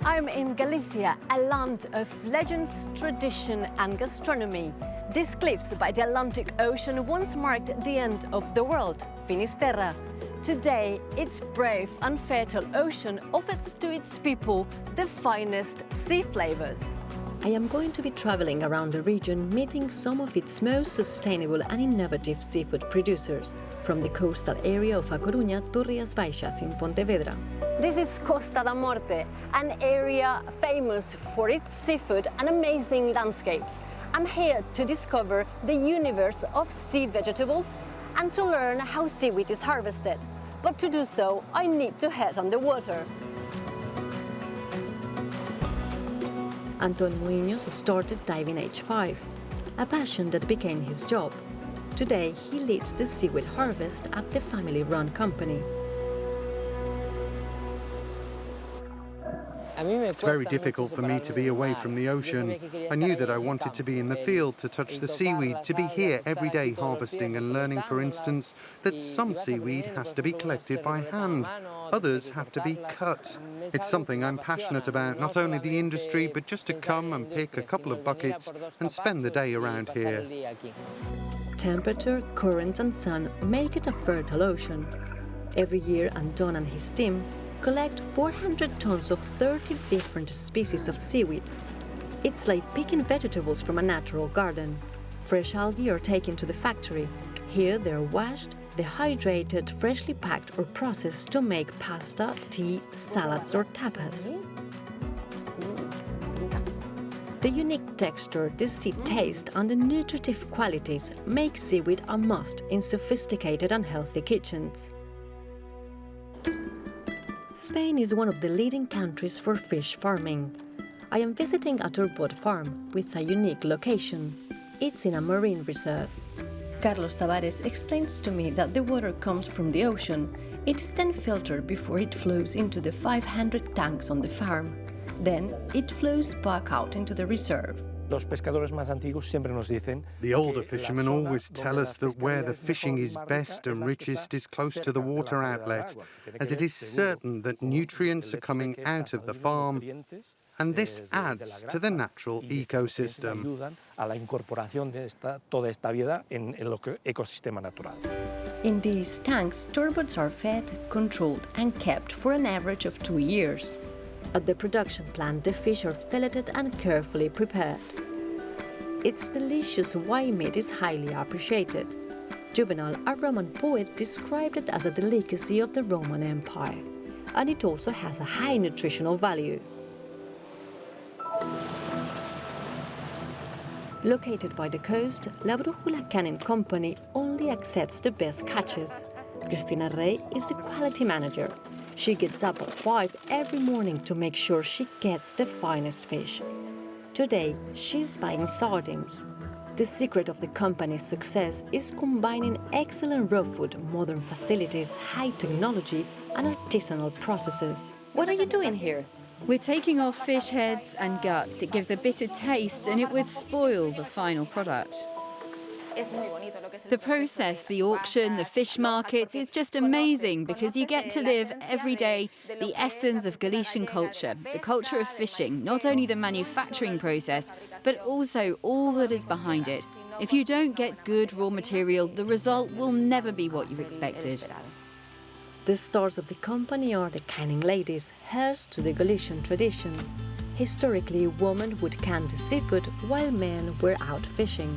I'm in Galicia, a land of legends, tradition and gastronomy. These cliffs by the Atlantic Ocean once marked the end of the world, Finisterre. Today, its brave and fertile ocean offers to its people the finest sea flavours. I am going to be travelling around the region, meeting some of its most sustainable and innovative seafood producers, from the coastal area of A Coruña to Rías Baixas in Pontevedra. This is Costa da Morte, an area famous for its seafood and amazing landscapes. I'm here to discover the universe of sea vegetables and to learn how seaweed is harvested. But to do so, I need to head on the water. Anton Muñoz started diving age 5, a passion that became his job. Today, he leads the seaweed harvest at the family-run company. It's very difficult for me to be away from the ocean. I knew that I wanted to be in the field, to touch the seaweed, to be here every day harvesting and learning, for instance, that some seaweed has to be collected by hand, others have to be cut. It's something I'm passionate about, not only the industry, but just to come and pick a couple of buckets and spend the day around here. Temperature, currents and sun make it a fertile ocean. Every year, Anton and his team collect 400 tons of 30 different species of seaweed. It's like picking vegetables from a natural garden. Fresh algae are taken to the factory. Here they're washed, dehydrated, freshly packed or processed to make pasta, tea, salads or tapas. The unique texture, the sea taste and the nutritive qualities make seaweed a must in sophisticated and healthy kitchens. Spain is one of the leading countries for fish farming. I am visiting a turbot farm with a unique location. It's in a marine reserve. Carlos Tavares explains to me that the water comes from the ocean. It is then filtered before it flows into the 500 tanks on the farm. Then it flows back out into the reserve. The older fishermen always tell us that where the fishing is best and richest is close to the water outlet, as it is certain that nutrients are coming out of the farm, and this adds to the natural ecosystem. In these tanks, turbots are fed, controlled and kept for an average of 2 years. At the production plant, the fish are filleted and carefully prepared. Its delicious white meat is highly appreciated. Juvenal, a Roman poet, described it as a delicacy of the Roman Empire, and it also has a high nutritional value. Located by the coast, La Brújula Canning Company only accepts the best catches. Cristina Rey is the quality manager. She gets up at 5 every morning to make sure she gets the finest fish. Today, she's buying sardines. The secret of the company's success is combining excellent raw food, modern facilities, high technology and artisanal processes. What are you doing here? We're taking off fish heads and guts. It gives a bitter taste and it would spoil the final product. The process, the auction, the fish markets, is just amazing because you get to live every day the essence of Galician culture, the culture of fishing, not only the manufacturing process, but also all that is behind it. If you don't get good raw material, the result will never be what you expected. The stars of the company are the canning ladies, heirs to the Galician tradition. Historically, women would can the seafood while men were out fishing.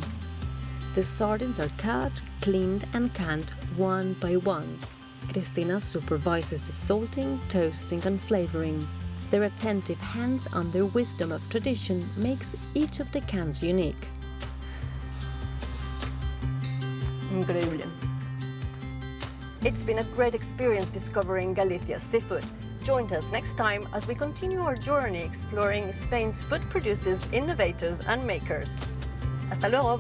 The sardines are cut, cleaned and canned one by one. Cristina supervises the salting, toasting and flavouring. Their attentive hands and their wisdom of tradition makes each of the cans unique. Increíble. It's been a great experience discovering Galicia's seafood. Join us next time as we continue our journey exploring Spain's food producers, innovators and makers. Hasta luego!